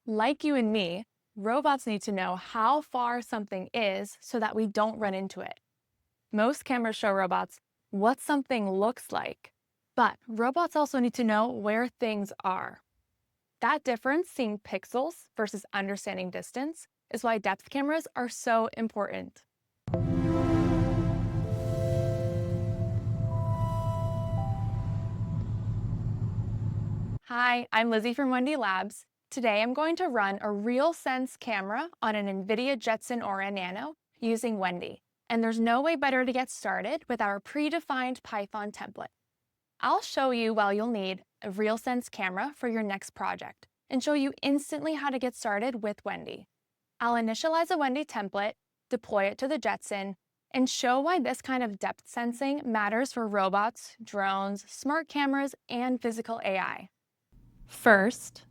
Like you and me, robots need to know how far something is so that we don't run into it. Most cameras show robots what something looks like, but robots also need to know where things are. That difference, seeing pixels versus understanding distance, is why depth cameras are so important. Hi, I'm Lizzy from Wendy Labs. Today I'm going to run a RealSense camera on an NVIDIA Jetson Orin Nano using Wendy. And there's no way better to get started with our predefined Python template. I'll show you why you'll need a RealSense camera for your next project and show you instantly how to get started with Wendy. I'll initialize a Wendy template, deploy it to the Jetson, and show why this kind of depth sensing matters for robots, drones, smart cameras, and physical AI. First,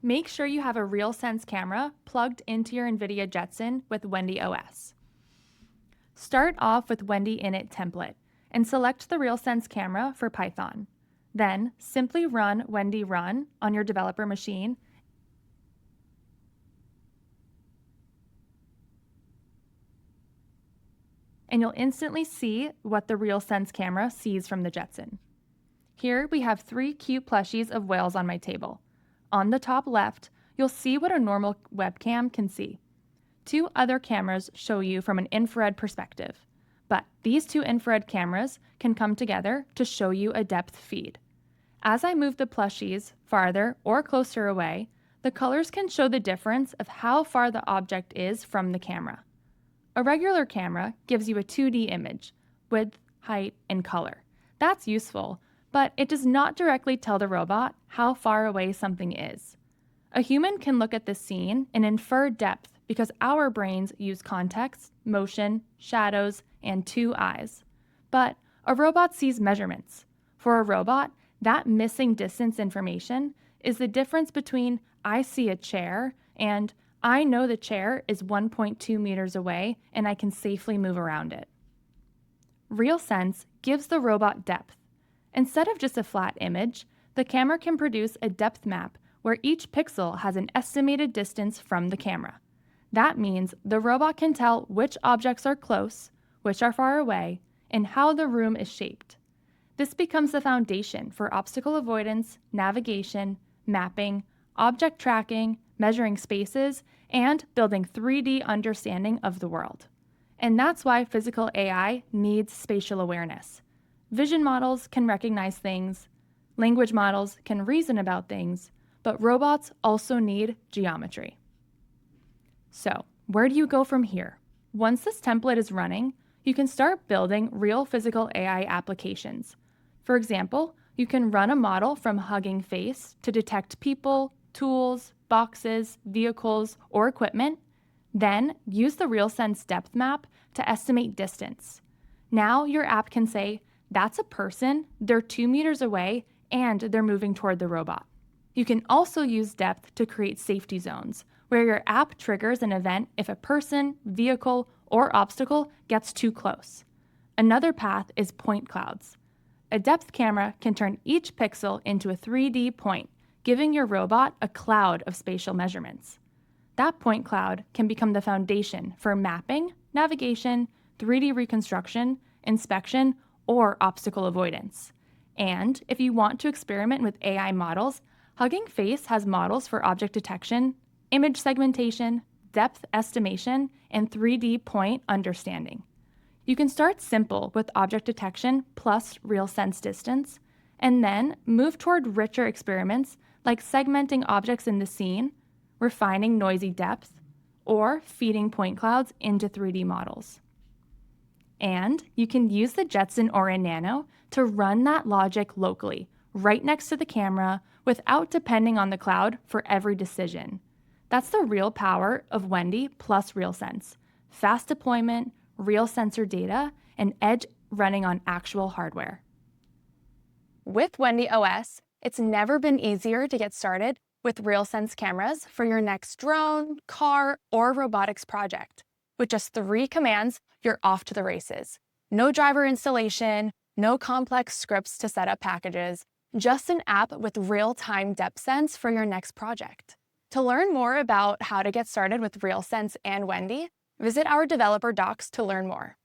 make sure you have a RealSense camera plugged into your NVIDIA Jetson with WendyOS. Start off with Wendy Init template and select the RealSense camera for Python. Then simply run Wendy run on your developer machine and you'll instantly see what the RealSense camera sees from the Jetson. Here we have 3 cute plushies of whales on my table. On the top left, you'll see what a normal webcam can see. 2 other cameras show you from an infrared perspective, but these 2 infrared cameras can come together to show you a depth feed. As I move the plushies farther or closer away, the colors can show the difference of how far the object is from the camera. A regular camera gives you a 2D image, width, height, and color. That's useful, but it does not directly tell the robot how far away something is. A human can look at the scene and infer depth because our brains use context, motion, shadows, and 2 eyes. But a robot sees measurements. For a robot, that missing distance information is the difference between I see a chair and I know the chair is 1.2 meters away and I can safely move around it. RealSense gives the robot depth. Instead of just a flat image, the camera can produce a depth map where each pixel has an estimated distance from the camera. That means the robot can tell which objects are close, which are far away, and how the room is shaped. This becomes the foundation for obstacle avoidance, navigation, mapping, object tracking, measuring spaces, and building 3D understanding of the world. And that's why physical AI needs spatial awareness. Vision models can recognize things, language models can reason about things, but robots also need geometry. So, where do you go from here? Once this template is running, you can start building real physical AI applications. For example, you can run a model from Hugging Face to detect people, tools, boxes, vehicles, or equipment. Then use the RealSense depth map to estimate distance. Now your app can say, that's a person, they're 2 meters away, and they're moving toward the robot. You can also use depth to create safety zones, where your app triggers an event if a person, vehicle, or obstacle gets too close. Another path is point clouds. A depth camera can turn each pixel into a 3D point, giving your robot a cloud of spatial measurements. That point cloud can become the foundation for mapping, navigation, 3D reconstruction, inspection, or obstacle avoidance. And if you want to experiment with AI models, Hugging Face has models for object detection, image segmentation, depth estimation, and 3D point understanding. You can start simple with object detection plus RealSense distance, and then move toward richer experiments like segmenting objects in the scene, refining noisy depth, or feeding point clouds into 3D models. And you can use the Jetson Orin Nano to run that logic locally, right next to the camera, without depending on the cloud for every decision. That's the real power of Wendy plus RealSense. Fast deployment, real sensor data, and edge running on actual hardware. With WendyOS, it's never been easier to get started with RealSense cameras for your next drone, car, or robotics project. With just 3 commands, you're off to the races. No driver installation, no complex scripts to set up packages, just an app with real-time depth sense for your next project. To learn more about how to get started with RealSense and Wendy, visit our developer docs to learn more.